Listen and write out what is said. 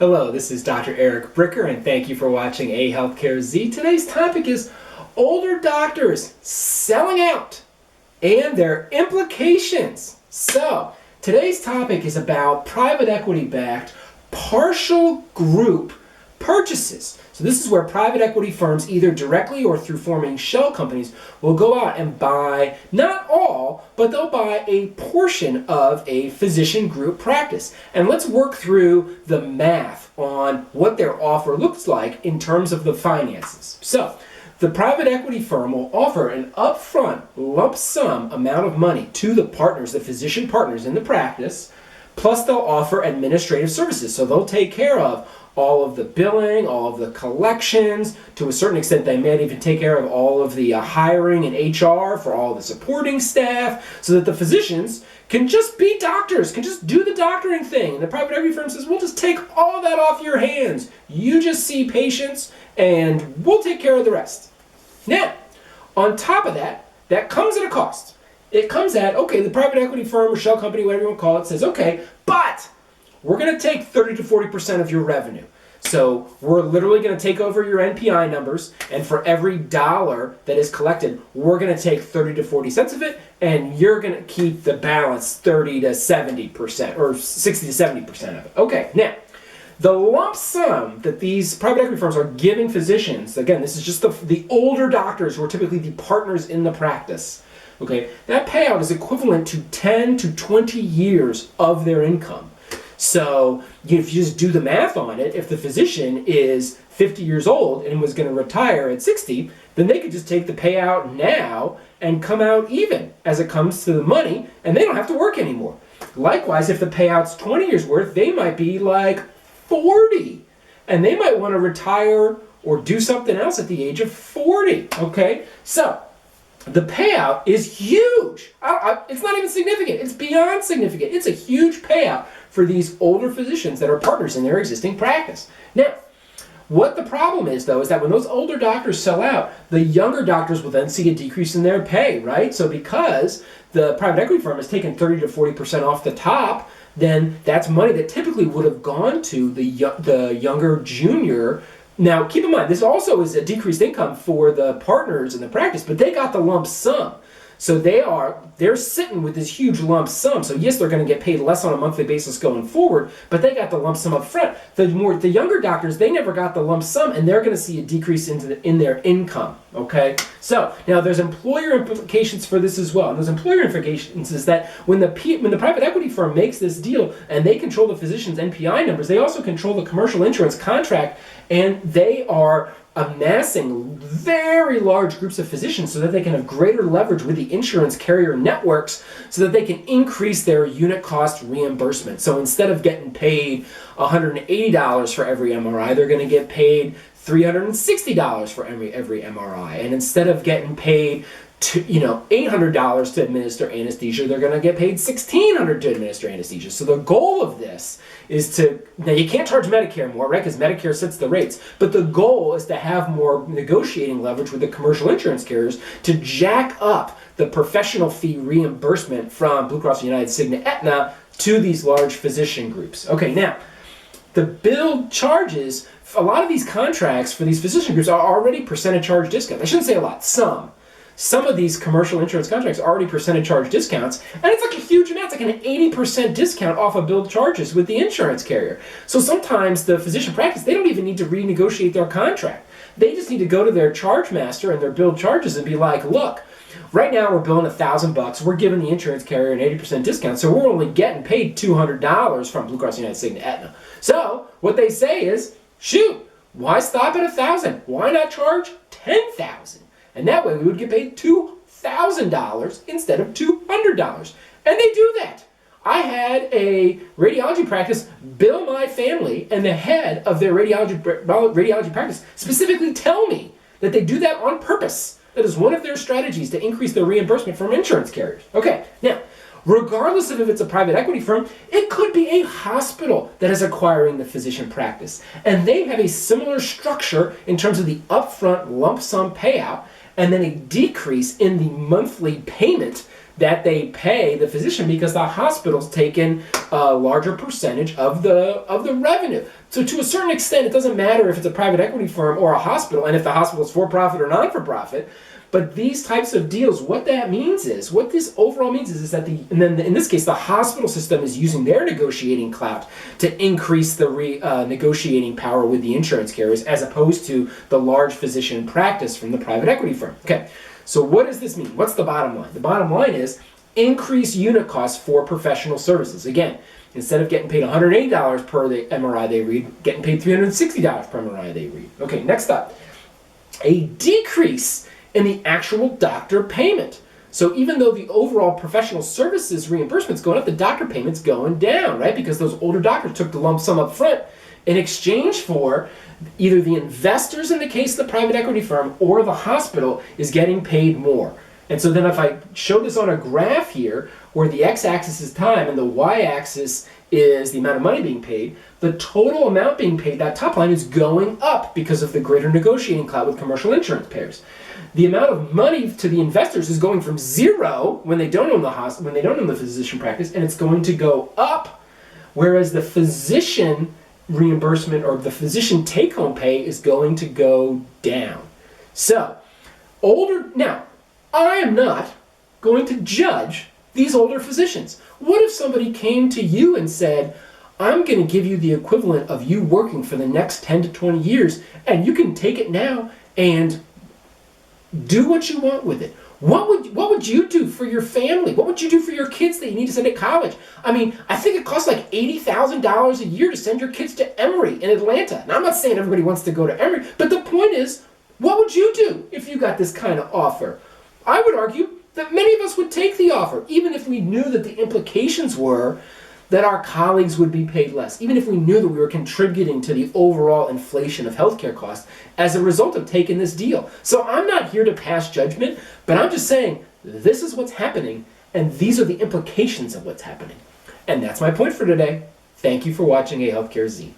Hello, this is Dr. Eric Bricker, and thank you for watching A Healthcare Z. Today's topic is older doctors selling out and their implications. So, today's topic is about private equity-backed partial group purchases. So this is where private equity firms, either directly or through forming shell companies, will go out and buy, not all, but they'll buy a portion of a physician group practice. And let's work through the math on what their offer looks like in terms of the finances. So, the private equity firm will offer an upfront lump sum amount of money to the partners, the physician partners in the practice, plus they'll offer administrative services. So they'll take care of all of the billing, all of the collections. To a certain extent, they may even take care of all of the hiring and HR for all the supporting staff, so that the physicians can just be doctors, can just do the doctoring thing. And the private equity firm says, we'll just take all of that off your hands. You just see patients, and we'll take care of the rest. Now, on top of that, that comes at a cost. It comes at, okay, the private equity firm or shell company, whatever you want to call it, says, okay, but we're going to take 30 to 40% of your revenue. So we're literally going to take over your NPI numbers, and for every dollar that is collected, we're going to take 30 to 40 cents of it, and you're going to keep the balance 30 to 70% or 60 to 70% of it. Okay, now, the lump sum that these private equity firms are giving physicians, again, this is just the older doctors who are typically the partners in the practice, okay, that payout is equivalent to 10 to 20 years of their income. So if you just do the math on it, if the physician is 50 years old and was going to retire at 60, then they could just take the payout now and come out even as it comes to the money, and they don't have to work anymore. Likewise, if the payout's 20 years worth, they might be like 40, and they might want to retire or do something else at the age of 40, okay? So the payout is huge. It's not even significant. It's beyond significant. It's a huge payout for these older physicians that are partners in their existing practice. Now, what the problem is, though, is that when those older doctors sell out, the younger doctors will then see a decrease in their pay, right? So because the private equity firm has taken 30 to 40% off the top, then that's money that typically would have gone to the younger junior. Now, keep in mind, this also is a decreased income for the partners in the practice, but they got the lump sum. So they're sitting with this huge lump sum. So yes, they're going to get paid less on a monthly basis going forward, but they got the lump sum up front. The younger doctors, they never got the lump sum, and they're going to see a decrease in their income. Okay. So now there's employer implications for this as well. And those employer implications is that when the private equity firm makes this deal and they control the physician's NPI numbers, they also control the commercial insurance contract, and they are amassing very large groups of physicians so that they can have greater leverage with the insurance carrier networks so that they can increase their unit cost reimbursement. So instead of getting paid $180 for every MRI, they're going to get paid $360 for every MRI. And instead of getting paid $800 to administer anesthesia, they're going to get paid $1,600 to administer anesthesia. So the goal of this is now you can't charge Medicare more, right, because Medicare sets the rates, but the goal is to have more negotiating leverage with the commercial insurance carriers to jack up the professional fee reimbursement from Blue Cross United, Cigna, Aetna to these large physician groups. Okay, now, the billed charges, a lot of these contracts for these physician groups are already percentage charge discounts. I shouldn't say a lot, Some of these commercial insurance contracts are already percentage charge discounts, and it's like a huge amount. It's like an 80% discount off of billed charges with the insurance carrier. So sometimes the physician practice, they don't even need to renegotiate their contract. They just need to go to their charge master and their billed charges and be like, look, right now we're billing $1,000. We're giving the insurance carrier an 80% discount, so we're only getting paid $200 from Blue Cross United, Cigna, Aetna. So what they say is, shoot, why stop at $1,000? Why not charge $10,000? And that way we would get paid $2,000 instead of $200. And they do that. I had a radiology practice bill my family, and the head of their radiology practice specifically tell me that they do that on purpose. That is one of their strategies to increase their reimbursement from insurance carriers. Okay, now, regardless of if it's a private equity firm, it could be a hospital that is acquiring the physician practice. And they have a similar structure in terms of the upfront lump sum payout, and then a decrease in the monthly payment that they pay the physician because the hospital's taken a larger percentage of the revenue. So to a certain extent, it doesn't matter if it's a private equity firm or a hospital, and if the hospital is for-profit or non-for-profit. But these types of deals, what that means is, what this overall means is that in this case, the hospital system is using their negotiating clout to increase the negotiating power with the insurance carriers, as opposed to the large physician practice from the private equity firm. Okay, so what does this mean? What's the bottom line? The bottom line is increase unit costs for professional services. Again, instead of getting paid $180 per the MRI they read, getting paid $360 per MRI they read. Okay, next up, a decrease in the actual doctor payment. So even though the overall professional services reimbursement's going up, the doctor payment's going down, right? Because those older doctors took the lump sum up front in exchange for either the investors in the case of the private equity firm or the hospital is getting paid more. And so then if I show this on a graph here, where the x-axis is time and the y-axis is the amount of money being paid, the total amount being paid, that top line, is going up because of the greater negotiating clout with commercial insurance payers. The amount of money to the investors is going from zero when they don't own the hospital, when they don't own the physician practice, and it's going to go up, whereas the physician reimbursement or the physician take-home pay is going to go down. So, now, I am not going to judge these older physicians. What if somebody came to you and said, I'm going to give you the equivalent of you working for the next 10 to 20 years, and you can take it now and do what you want with it. What would you do for your family? What would you do for your kids that you need to send to college? I mean, I think it costs like $80,000 a year to send your kids to Emory in Atlanta. Now, I'm not saying everybody wants to go to Emory, but the point is, what would you do if you got this kind of offer? I would argue that many of us would take the offer, even if we knew that the implications were that our colleagues would be paid less, even if we knew that we were contributing to the overall inflation of healthcare costs as a result of taking this deal. So I'm not here to pass judgment, but I'm just saying this is what's happening, and these are the implications of what's happening. And that's my point for today. Thank you for watching A Healthcare Z.